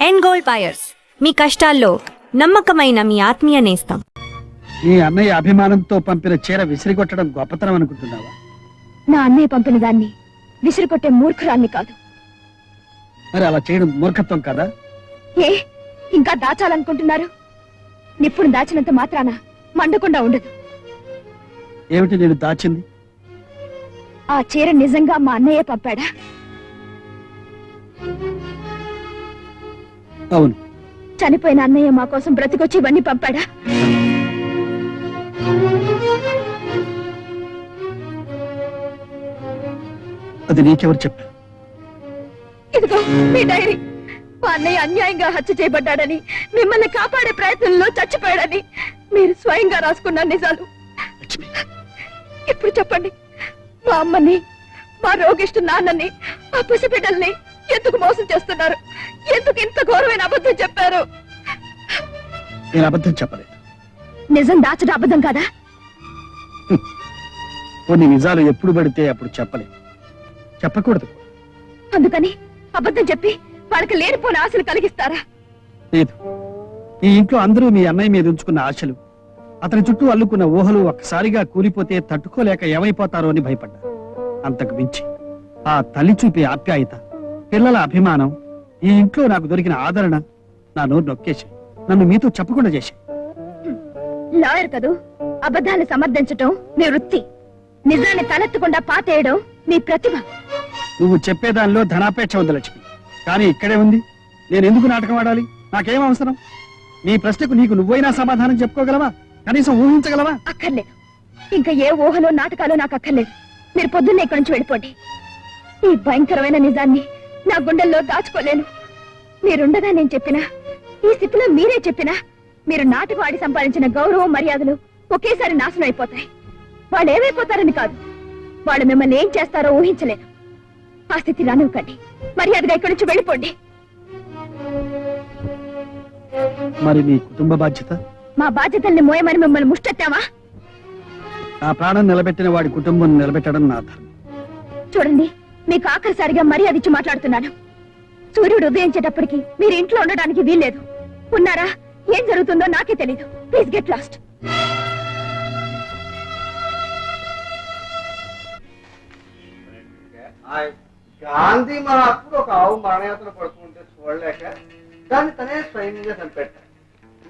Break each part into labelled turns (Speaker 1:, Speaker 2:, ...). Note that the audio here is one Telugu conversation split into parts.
Speaker 1: ఎండ్ గోల్డ్ బయర్స్, మీ కష్టాల్లో నమ్మకమైన మీ ఆత్మీయ నేస్తం.
Speaker 2: నీ అన్నయ్య అభిమానంతో పంపిన చీర విసిరికొట్టడం గొప్పతనం అనుకుంటున్నావా?
Speaker 3: నా అన్నయ్య పంపిన దాన్ని విసిరికొట్టే మూర్ఖురాన్ని కాదు.
Speaker 2: మరి అలా చేయడం మూర్ఖత్వం కదా?
Speaker 3: ఏ ఇంకా దాచాలనుకుంటున్నారు? నిప్పుడు దాచినంత మాత్రాన మండకుండా ఉండదు.
Speaker 2: ఏమిటి నేను దాచింది?
Speaker 3: ఆ చీర నిజంగా మా అన్నయ్య పంపాడా?
Speaker 2: అవును.
Speaker 3: చనిపోయిన అన్నయ్య మా కోసం బ్రతికొచ్చి ఇవన్నీ పంపాడా?
Speaker 2: అది నీకెవరు చెప్పారు?
Speaker 3: ఇదిగో మీ డైరీ. మా అన్నయ్య అన్యాయంగా హత్య చేయబడ్డాడని, మిమ్మల్ని కాపాడే ప్రయత్నంలో చచ్చిపోయాడని మీరు స్వయంగా రాసుకున్న నిజాలు. ఇప్పుడు చెప్పండి, మా అమ్మని, మా రోగిష్టు నాన్నని, ఆ పసిబిడ్డల్ని ఎందుకు మోసం చేస్తున్నారు? ఎందుకు ఇంత ఘోరమైన అబద్ధం చెప్పారు?
Speaker 2: నేను అబద్ధం చెప్పలేదు.
Speaker 3: నిజం దాచడం అబద్ధం కాదా?
Speaker 2: కొన్ని నిజాలు ఎప్పుడు పడితే అప్పుడు చెప్పలేదు, చెప్పకూడదు.
Speaker 3: అందుకని అబద్ధం చెప్పి వాళ్ళకి లేనిపోని ఆశలు కలిగిస్తారా?
Speaker 2: లేదు. ఈ ఇంట్లో అందరూ మీ అన్నయ్య మీద ఉంచుకున్న ఆశలు, అతని చుట్టూ అల్లుకున్న ఊహలు ఒక్కసారిగా కూలిపోతే తట్టుకోలేక ఏమైపోతారో అని భయపడ్డా. అంతకు మించి ఆ తల్లి చూపే ఆప్యాయత, పిల్లల అభిమానం, ఈ ఇంట్లో నాకు దొరికిన ఆదరణ నా నోరు నొక్కేశాయి, నన్ను మీతో చెప్పకుండా చేశాయి.
Speaker 3: లాయర్ కదూ, అబద్ధాన్ని సమర్థించటం నీ వృత్తి, నిజాన్ని తలెత్తకుండా పాతేయడం నీ ప్రతిభ.
Speaker 2: నువ్వు చెప్పేదానిలో ధనాపేక్ష ఉంది లక్ష్మి, కానీ ఇక్కడే ఉంది. నేను ఎందుకు నాటకం ఆడాలి? నాకేం అవసరం? నీ ప్రశ్నకు నీకు నువ్వైనా సమాధానం చెప్పుకోగలవా? కనీసం ఊహించగలవా?
Speaker 3: అక్కర్లేదు. ఇంకా ఏ ఊహలో నాటకాలు నాకు అక్కర్లేదు. మీరు పొద్దున్నే ఇక్కడి నుంచి వెళ్ళిపోండి. ఈ భయంకరమైన నిజాన్ని నా గుండెల్లో దాచుకోలేను. మీరుండగా నేను చెప్పినా, ఈ స్థితిలో మీరే చెప్పినా, మీరు నాటకం ఆడి సంపాదించిన గౌరవం, మర్యాదలు ఒకేసారి నాశనం అయిపోతాయి. వాళ్ళు ఏమైపోతారని కాదు, వాళ్ళు మిమ్మల్ని ఏం చేస్తారో ఊహించలేను. ఆ స్థితి రానివ్వకండి. మర్యాదగా ఇక్కడి నుంచి వెళ్ళిపోండి.
Speaker 2: మరి నీ కుటుంబ బాధ్యత?
Speaker 3: మా బాధ్యతల్ని మోయమని మిమ్మల్ని ముష్టెత్తావా?
Speaker 2: నా ప్రాణం నిలబెట్టిన వాడి కుటుంబం నిలబెట్టడం నా ధర్మం.
Speaker 3: చూడండి, మీకు ఆఖరిసారిగా మర్యాద ఇచ్చి మాట్లాడుతున్నాను. సూర్యుడు ఉదయించేటప్పటికి మీరు ఇంట్లో ఉండడానికి వీల్లేదు. ఉన్నారా? ఏం జరుగుతుందో నాకే తెలీదు. Please get lost.
Speaker 4: గాంధీ మన అప్పుడు ఒక ఆవు మరణయాత్ర పడుతుంటే చూడలేక దాన్ని తనే స్వయంగా చంపెట్టాడు.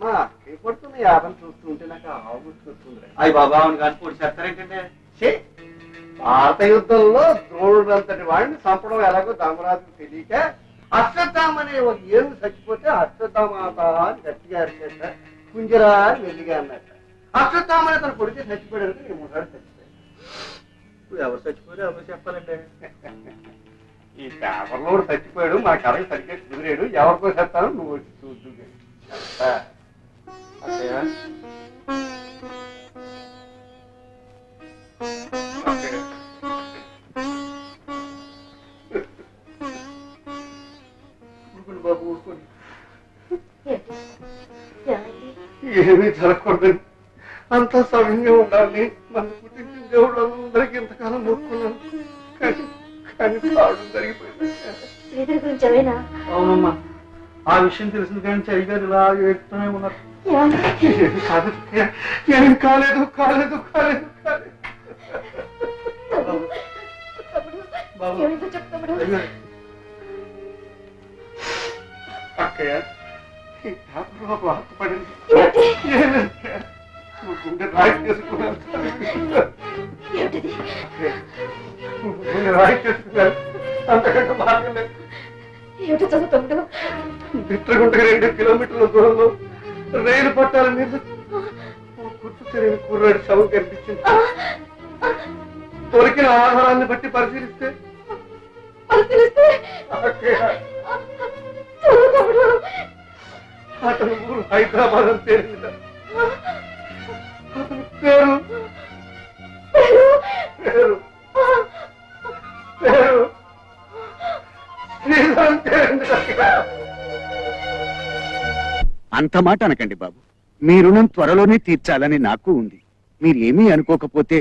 Speaker 4: మా అక్కయ్య పడుతున్న యాభం చూస్తుంటే నాకు ఆవు గుర్తుకొస్తుంది. అయ్యి బాబా అవును కానీ పొడి చేస్తారేంటంటే, భారత యుద్ధంలో ద్రోణుడు అంతటి వాడిని చంపడం ఎలాగో ధర్మరాజుకు తెలియక అశ్వత్థామ అనే ఒక ఏనుగు చచ్చిపోతే అశ్వత్థామాత అని గట్టిగా అరిచేట, కుంజరా అని వెళ్ళిగా అన్నట్ట. అశ్వత్థామ అనే తన కొడుకు చచ్చిపోయాడు. నేను ముసాడు చచ్చిపోయాడు. ఇప్పుడు ఎవరు చచ్చిపోయారు ఎవరు చెప్పాలంటే, ఈ పేపర్లో చచ్చిపోయాడు, మా కథకి సరిగ్గా కుదిరాడు, ఎవరికో చెప్తాను నువ్వు వచ్చి చూద్దు. బాబు ఊరుకోండి, ఏమీ జరగకూడదని, అంతా సవ్యంగా ఉండాలని మన పుట్టించిన దేవుడు అందరికీ ఇంతకాలం మొక్కున్నాను. కానీ కావడం జరిగిపోయింది. అవునమ్మా, ఆ విషయం తెలిసింది కానీ చైగారు ఇలా ఏడుతూనే ఉన్నారు. ఏం కాలేదు కాలేదు కాలేదు కాలేదు. అక్కయ్య, ఈ పేపర్లో ఒక వార్త పడింది. గుండె రాయి చేసుకున్నాను. రాయి చేసుకున్నాను, అంతకంటే మార్గం లేదు. బిట్రగుంటకి 2 కిలోమీటర్ల దూరంలో రైలు పట్టాల మీద గుర్తు తెలియని కుర్రాడి శవం కనిపించింది. దొరికిన ఆహారాన్ని బట్టి పరిశీలిస్తే అతని ఊరు హైదరాబాద్ అని తేలింది. అతని పేరు పేరు పేరు
Speaker 5: అంత మాట అనకండి బాబు. మీ రుణం త్వరలోనే తీర్చాలని నాకు ఉంది. మీరేమీ అనుకోకపోతే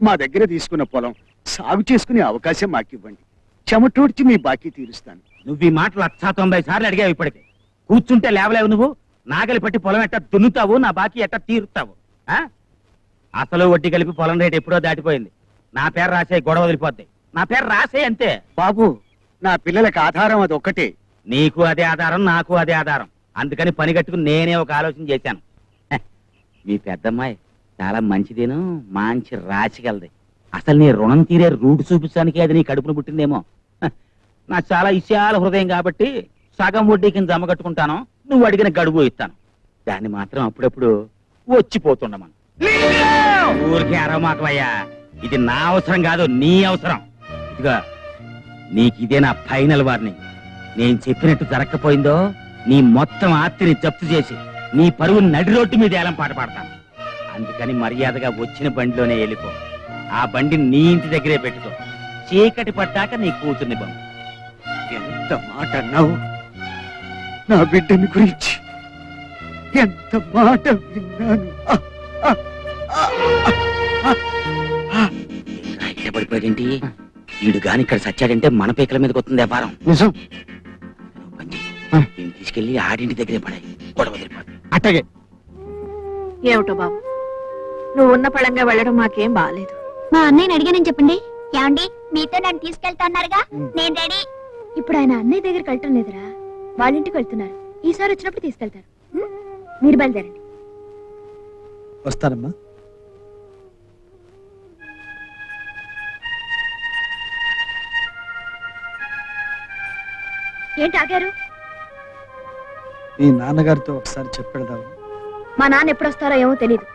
Speaker 5: మా దగ్గర తీసుకున్న పొలం సాగు చేసుకునే అవకాశం మాకివ్వండి. చెమటోడ్చి మీ బాకీ తీరుస్తాను.
Speaker 6: నువ్వు ఈ మాటలు 90 సార్లు అడిగావు ఇప్పటికి. కూర్చుంటే లేవలేవు నువ్వు. నాగలి పట్టి పొలం ఎట్టా దున్నుతావు, నా బాకీ ఎట్టా తీరుతావు? ఆ? అసలు వడ్డీ కలిపి పొలం రేటు ఎప్పుడో దాటిపోయింది. నా పేరు రాసే, గొడవ వదిలిపోద్ది. నా పేరు రాసే అంతే.
Speaker 5: బాబు, నా పిల్లలకు ఆధారం అది ఒక్కటే.
Speaker 6: నీకు అదే ఆధారం, నాకు అదే ఆధారం. అందుకని పని కట్టుకుని నేనే ఒక ఆలోచన చేశాను. హ, మీ పెద్దమ్మాయి చాలా మంచిదేను, మంచి రాచిగలది. అసలు నీ రుణం తీరే రూట్ చూపించడానికి అది నీ కడుపును పుట్టిందేమో. హ, నా చాలా విశాల హృదయం కాబట్టి సగం వడ్డీ కింద జమ కట్టుకుంటాను, నువ్వు అడిగిన గడువు ఇస్తాను. దాన్ని మాత్రం అప్పుడప్పుడు వచ్చిపోతుండమను. ఊరికే అరవమాకవయ్యా, ఇది నా అవసరం కాదు, నీ అవసరం. ఇదిగా నీకు ఇదే నా ఫైనల్ వార్నింగ్. నేను చెప్పినట్టు జరగకపోయిందో నీ మొత్తం ఆస్తిని జప్తు చేసి నీ పరువు నడి రోడ్డు మీద ఏలం పాట పాడతాను. అందుకని మర్యాదగా వచ్చిన బండిలోనే వెళ్ళిపో. ఆ బండిని నీ ఇంటి దగ్గరే పెట్టుకో. చీకటి పట్టాక నీ కూతుర్ని పంపు.
Speaker 5: ఎంత మాట అన్నావు నా బిడ్డని గురించి, ఎంత మాట విన్నాను.
Speaker 6: ఇక్కడ పడిపోయాడేంటి వీడు? గాని ఇక్కడ సచ్చాడంటే మన పీకల మీదకి వస్తుంది వ్యాపారం.
Speaker 2: నిజం.
Speaker 6: దీన్ని తీసుకెళ్లి ఆడింటి దగ్గరే పడాయి, గొడవ వదిలిపోతుంది.
Speaker 2: అట్టగే.
Speaker 3: ఏమిటో బాబు, నువ్వు ఉన్న పళంగా వెళ్ళడం మాకేం బాగాలేదు.
Speaker 7: మా అన్నయ్యని అడిగానని చెప్పండి. ఏమండి, మీతో నన్ను తీసుకెళ్తాన్నారుగా, నేను రెడీ.
Speaker 3: ఇప్పుడు ఆయన అన్నయ్య దగ్గరికి వెళ్ళటం లేదురా, వాళ్ళ ఇంటికి వెళ్తున్నారు. ఈసారి వచ్చినప్పుడు తీసుకెళ్తారు. ఉం? మీరు బయలుదేరండి.
Speaker 2: వస్తానమ్మా.
Speaker 3: ఏంటి ఆగారు?
Speaker 2: మీ నాన్నగారితో ఒకసారి చెప్పెడదాం.
Speaker 3: మా నాన్న ఎప్పుడు వస్తారో ఏమో తెలియదు.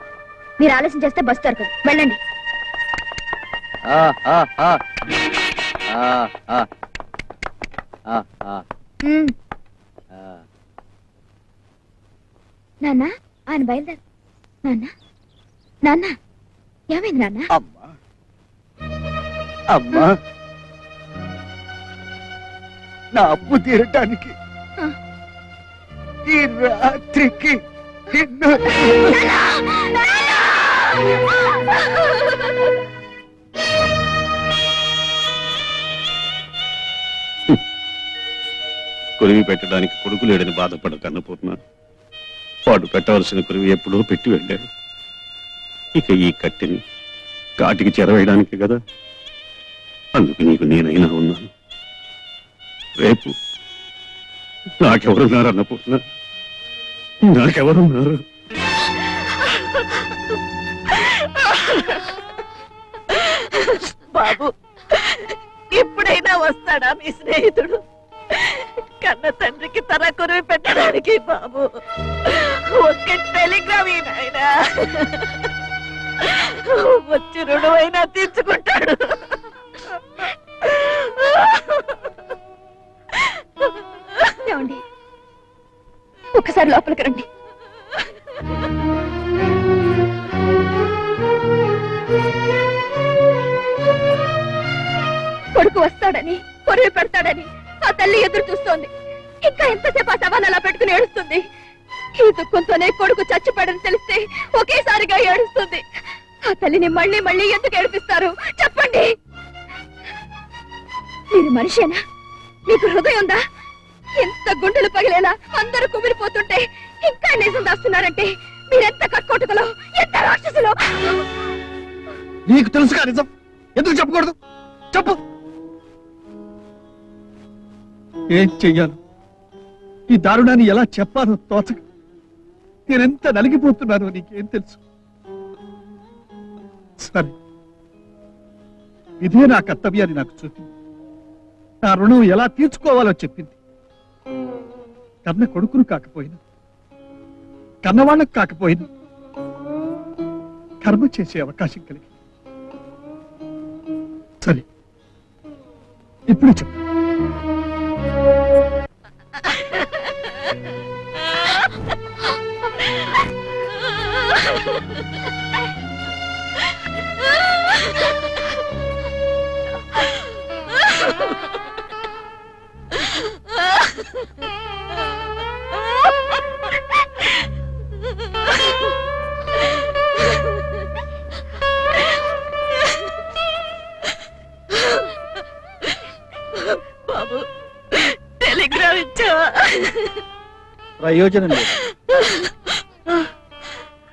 Speaker 3: మీరు ఆలస్యం చేస్తే బస్సు దొరకదు. వెళ్ళండి. ఉం. నాన్న, ఆయన బయలుదేరు. నాన్న, నాన్న, ఏమైంది నాన్న?
Speaker 5: అమ్మా, అమ్మా, నా అప్పు తీరటానికి
Speaker 3: ఆ.
Speaker 5: ఈ రాత్రికి నిన్ను
Speaker 8: కొరివి పెట్టడానికి కొడుకు లేడని బాధపడక అన్నపూర్ణ, వాడు పెట్టవలసిన కొరివి ఎప్పుడో పెట్టి వెళ్ళాడు. ఇక ఈ కట్టెని కాటికి చెరవేయడానికి కదా, అందుకు నీకు నేనైనా ఉన్నాను. రేపు నాకెవరున్నారు అన్నపూర్ణ? నాకెవరున్నారు?
Speaker 9: బాబు, ఇప్పుడైనా వస్తాడా మీ స్నేహితుడు? కన్న తండ్రికి తన కొరివి పెట్టడానికి బాబు ఒక్క టెలిగ్రామ్ అయినా వచ్చి రుణమైనా తీర్చుకుంటాడు.
Speaker 3: ఏమండి, ఒక్కసారి లోపలికి రండి. కొడుకు వస్తాడని, కొరివి పెడతాడని ఆ తల్లి ఎదురు చూస్తోంది. ఇంకా ఎంతసేపు ఆ సవాల్ అలా పెట్టుకుని ఏడుస్తుంది. ఈ దుఃఖంతోనే కొడుకు చచ్చిపోయాడని తెలిస్తే ఒకేసారిగా ఏడుస్తుంది. ఆ తల్లిని మళ్ళీ మళ్ళీ ఎందుకు ఏడిపిస్తారు చెప్పండి? మీరు మనిషేనా? మీకు హృదయం ఉందా? ఎంత గుండెలు పగిలేలా అందరూ కుమిలిపోతుంటే ఇంకా నిజం దాస్తున్నారంటే మీరెంత కక్కోటుకలో, ఎంత రాక్షసులో!
Speaker 2: నీకు తెలుసుగా నిజం, ఎందుకు చెప్పకూడదు? చెప్పు. ఏం చెయ్యాను? ఈ దారుణాన్ని ఎలా చెప్పాలో తోచక నేనెంత నలిగిపోతున్నానో నీకేం తెలుసు? సరే, ఇదే నా కర్తవ్యాన్ని నాకు చూపింది. నా రుణం ఎలా తీర్చుకోవాలో చెప్పింది. కన్న కొడుకును కాకపోయినా, కన్నవాళ్ళకు కాకపోయినా కర్మ చేసే అవకాశం కలిగి. సరే, ఇప్పుడు చెప్పు.
Speaker 9: బాబు,
Speaker 2: ప్రయోజనం లేదు.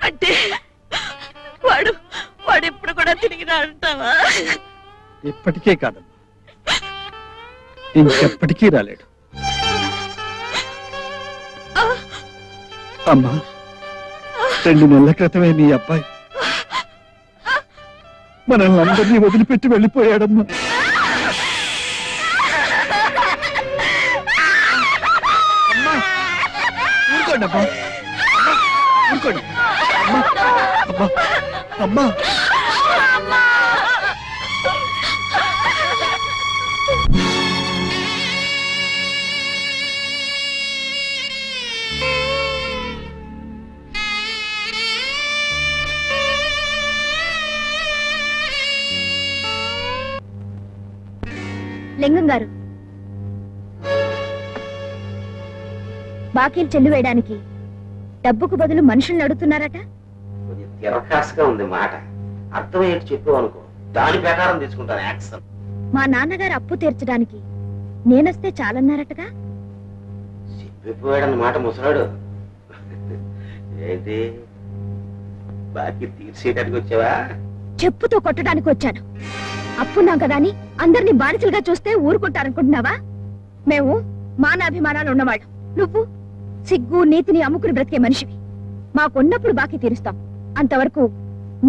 Speaker 9: అంటే వాడు వాడు ఇప్పుడు కూడా తిరిగి అంటావా?
Speaker 2: ఇప్పటికే కాదమ్మా, ఇంకెప్పటికీ రాలేడు. అమ్మా, 2 నెలల క్రితమే నీ అబ్బాయి మనల్ని అందరినీ వదిలిపెట్టి వెళ్ళిపోయాడమ్మా. అమ్మా, ఊరుకోండి అమ్మా, ఊరుకోండి అమ్మా, అమ్మా, అమ్మా.
Speaker 3: లింగం గారు, బాకీలు చెల్లి వేయడానికి డబ్బుకు బదులు మనుషుల్ని అడుగుతున్నారట.
Speaker 6: కొంచెం తిరకాసుగా ఉంది మాట, అర్థమయ్యేట్టు చెప్పావు అనుకో, దాని ప్రకారం తీసుకుంటాను యాక్షన్.
Speaker 3: మా నాన్నగారు అప్పు తీర్చడానికి నేనొస్తే చాలన్నారటగా.
Speaker 6: చెప్పిపోయాడన్నమాట ముసలాడు. ఏంటి బాకీ తీర్చేయడానికి వచ్చావా?
Speaker 3: చెప్పుతో కొట్టడానికి వచ్చాను. అప్పున్నాం కదా అని అందరినీ బానిసలుగా చూస్తే ఊరుకుంటారనుకుంటున్నావా? మేము మానాభిమానాలు ఉన్నవాళ్ళం. నువ్వు సిగ్గు నీతిని అమ్ముకుని బ్రతికే మనిషివి. మాకున్నప్పుడు బాకీ తీరుస్తాం, అంతవరకు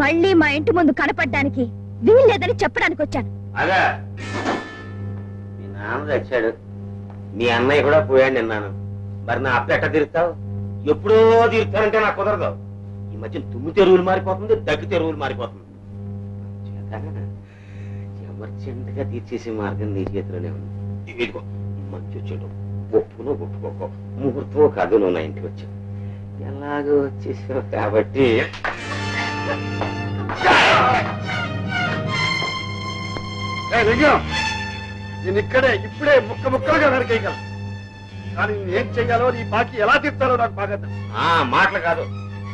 Speaker 3: మళ్ళీ మా ఇంటి ముందు కనపడ్డానికి వీల్లేదని చెప్పడానికి వచ్చాను.
Speaker 6: అగా మీ నాన్న తెచ్చాడు, మీ అన్నయ్య కూడా పోయాడు నిన్నాను. మరి నా అప్పు ఎట్ట తీరుస్తావు? ఎప్పుడో తీరుతానంటే నాకు కుదరదు. ఈ మధ్య తుమ్ము తెరువులు మారిపోతుంది, దగ్గు తెరువులు మారిపోతుంది. ఎమర్జెంట్ గా తీర్చేసే మార్గం నీ చేతిలోనే ఉంది. ఇదిగో మంచి వచ్చాడు, ఒప్పునో ఒప్పుకోకో, ముహూర్తమో కాదు, నువ్వు నా ఇంటికి వచ్చావు, ఎలాగో వచ్చేసావు కాబట్టి
Speaker 2: నేను ఇక్కడే ఇప్పుడే ముక్క ముక్కలుగా నరికేయగలను, కానీ ఏం చెయ్యాలో నీ బాకీ ఎలా తీర్చాలో నాకు బాగా తెలుసు.
Speaker 6: మాటలు కాదు,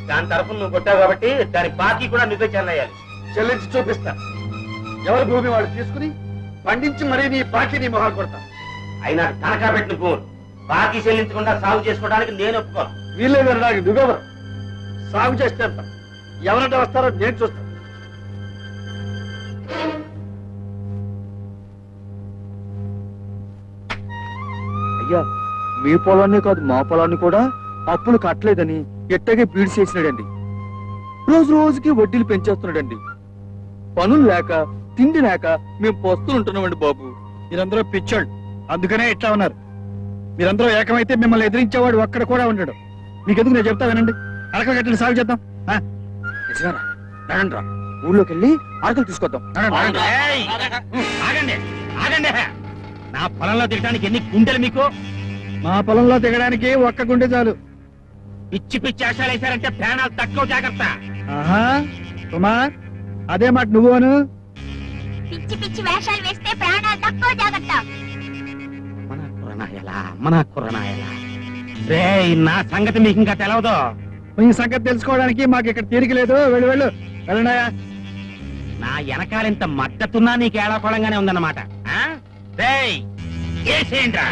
Speaker 6: దాని తరఫున నువ్వు కొట్టావు కాబట్టి దాని బాకీ కూడా నువ్వే చెల్లయ్యాలి.
Speaker 2: చెల్లించి చూపిస్తా. ఎవరి భూమి వాళ్ళు తీసుకుని పండించి మరీ నీ బాకీ నీ మొహాలు కొడతా.
Speaker 6: అయినా తనఖా పెట్టిన భూములు బాకీ చెల్లించకుండా సాగు చేసుకోవడానికి నేను ఒప్పుకోను.
Speaker 2: వీళ్ళేదనడానికి నువ్వెవరు? సాగు చేస్తే ఎంత? ఎవరంటే వస్తారో నేను చూస్తాను.
Speaker 10: అయ్యా, మీ పొలాన్ని కాదు మా పొలాన్ని కూడా అప్పులు కట్టలేదని ఎట్టగే బీడ్స్ చేసినాడండి. రోజు రోజుకి వడ్డీలు పెంచేస్తున్నాడండి. పనులు లేక తిండి లేక మేము పస్తులు ఉంటున్నామండి బాబు.
Speaker 2: మీరందరూ పిచ్చోళ్ళు, అందుకనే ఇట్లా ఉన్నారు. మీరందరూ ఏకమైతే మిమ్మల్ని ఎదిరించేవాడు ఒక్కడ కూడా ఉండడు. మీకెందుకు నేను చెప్తా వినండి. అరక గట్టిని సాగు చేద్దాం.
Speaker 10: నిజమేనా? రండి రా, ఊళ్ళోకి వెళ్ళి అరకలు తీసుకొద్దాం.
Speaker 6: ఏయ్! ఆగండి, ఆగండి. నా పొలంలో తిరగడానికి ఎన్ని గుండెలు మీకు?
Speaker 2: మా పొలంలో దిగడానికి ఒక్క గుండె చాలు.
Speaker 6: పిచ్చి పిచ్చి ఆశాలు వేశారంటే ప్రాణాలు తక్కువ, జాగ్రత్త.
Speaker 2: ఆహా, కుమార్, అదే మాట నువ్వును.
Speaker 7: పిచ్చి పిచ్చి వేషాలు వేస్తే ప్రాణాలు తక్కువ, జాగ్రత్త.
Speaker 6: మన కుర్రనాయలా రే, నా సంగతి మీకు ఇంకా తెలవదు.
Speaker 2: ఈ సంగతి తెలుసుకోవడానికి మాకు ఇక్కడ తీరిక లేదు. వెళ్ళు వెళ్ళు, వెళ్ళండాయా.
Speaker 6: నా వెనకాలింత మద్దతున్నా నీకు ఏడాకోళంగానే ఉందన్నమాట. రేయ్, ఏసేంట్రా?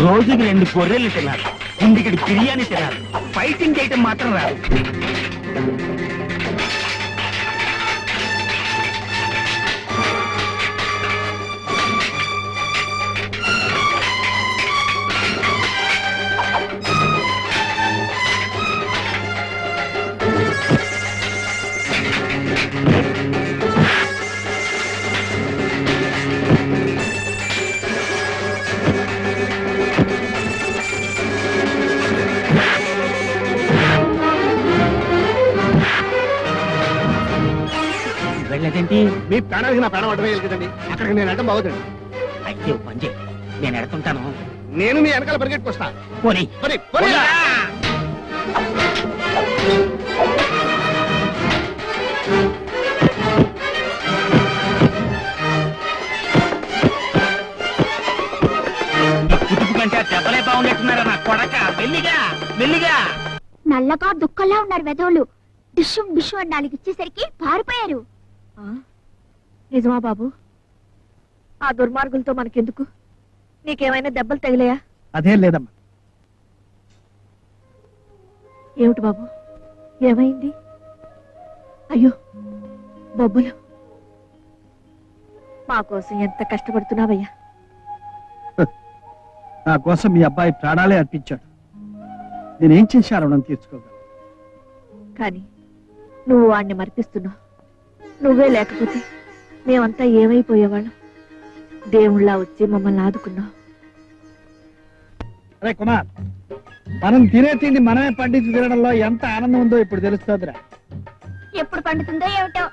Speaker 6: రోజుకి 2 గొర్రెలు తినాలి, ఇంటికి బిర్యానీ తినాలి, ఫైటింగ్ చేయటం మాత్రం రాదు. వెళ్ళేదేంటి?
Speaker 2: మీ ప్రాణానికి నా ప్రాణం అడ్డమయ్యాలి కదండి. అక్కడికి నేను అడ్డం బాగుతండి.
Speaker 6: అయితే పని చేయి, నేను ఎడుతుంటాను.
Speaker 2: నేను మీ వెనకాల పరిగెట్టుకొస్తా.
Speaker 6: పోనీ
Speaker 2: పోనీ, పోనీ.
Speaker 6: కుటుంబ కంటే ఆ దెబ్బలే బాగుండేట్టున్నారా నా కొడక మెల్లిగా మెల్లిగా
Speaker 7: నల్లగా దుఃఖంలా ఉన్నారు వెధవులు. డిషుం డిషు అని నాలుగు ఇచ్చేసరికి పారిపోయారు.
Speaker 3: నిజమా బాబు? ఆ దుర్మార్గులతో మనకెందుకు? నీకేమైనా దెబ్బలు తగిలాయా?
Speaker 2: అదేం లేదమ్మా.
Speaker 3: ఏమిటి బాబు, ఏమైంది? అయ్యో బొబ్బులు, మా కోసం ఎంత కష్టపడుతున్నావయ్యా.
Speaker 2: నా కోసం మీ అబ్బాయి ప్రాణాలే అర్పించాడు. నేనేం చేశా రుణం తీర్చుకోగలను?
Speaker 3: కానీ నువ్వు వాడిని మర్పిస్తున్నావు. నువ్వే లేకపోతే మేమంతా ఏమైపోయేవాళ్ళం. దేవుళ్ళ వచ్చి మమ్మల్ని ఆదుకున్నావు.
Speaker 2: అరే కుమార్, మనం తినే తిండి మనమే పండించి తినడంలో ఎంత ఆనందం ఉందో ఇప్పుడు తెలుస్తుందిరా.
Speaker 7: ఎప్పుడు పండుతుందో ఏమిటో,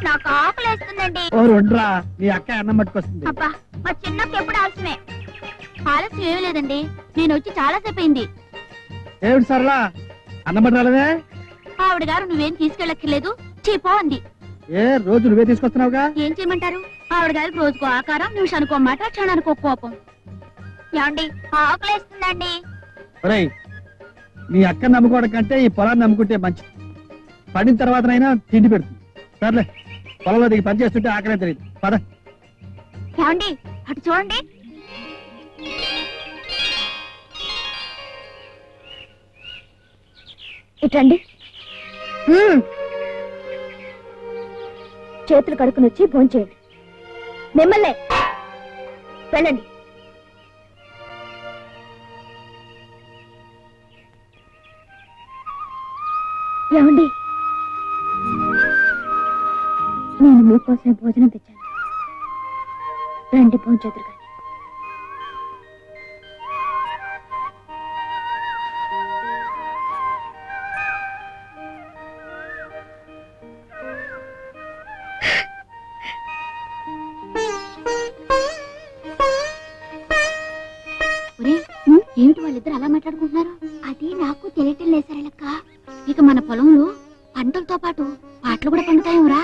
Speaker 7: నాకు ఆకలేస్తుందండి.
Speaker 2: ఓ రెండ్రా, మీ అక్క అన్నం పట్టుకొస్తుంది.
Speaker 7: అబ్బా, మా చిన్నప్పుడు ఎప్పుడు ఆలస్యమే. ఆలస్యం ఏమీ లేదండి, నేను వచ్చి చాలా సేపు అయింది.
Speaker 2: ఏమిటి సరళా, అన్నం పట్టాలనే?
Speaker 7: ఆవిడ గారు నువ్వేం తీసుకెళ్ళక్కర్లేదు, చీపో అంది.
Speaker 2: ఏ రోజు నువ్వే తీసుకొస్తున్నావుగా?
Speaker 7: ఏం చేయమంటారు? ఆవిడ గారికి రోజుకో ఆకారం, నిమిషానికో మాట, క్షణానికో కోపం. ఏమండి, ఆకలేస్తుందండి.
Speaker 2: ఒరేయ్, మీ అక్క నమ్ముకోవడం కంటే ఈ పొలాన్ని నమ్ముకుంటే మంచిది. పడిన తర్వాతనైనా తిండి పెడుతుంది. సర్లే, పొలంలో దిగి పని చేస్తుంటే ఆకలే తెలియదు. పద.
Speaker 7: ఏమండి, అటు చూడండి.
Speaker 3: ఇటండి. చేతులు కడుక్కుని వచ్చి భోంచేయండి. మిమ్మల్నే వెళ్ళండి. ఏమండి, నేను మీకోసమే భోజనం తెచ్చాను. రండి భోంచేతురు కానీ.
Speaker 7: ఏమిటి వాళ్ళిద్దరు అలా మాట్లాడుకుంటున్నారు? అది నాకు తెలియటం లేదు సరేలక్క. ఇక మన పొలంలో పంటలతో పాటు పాటలు కూడా పండుతాయేమోరా.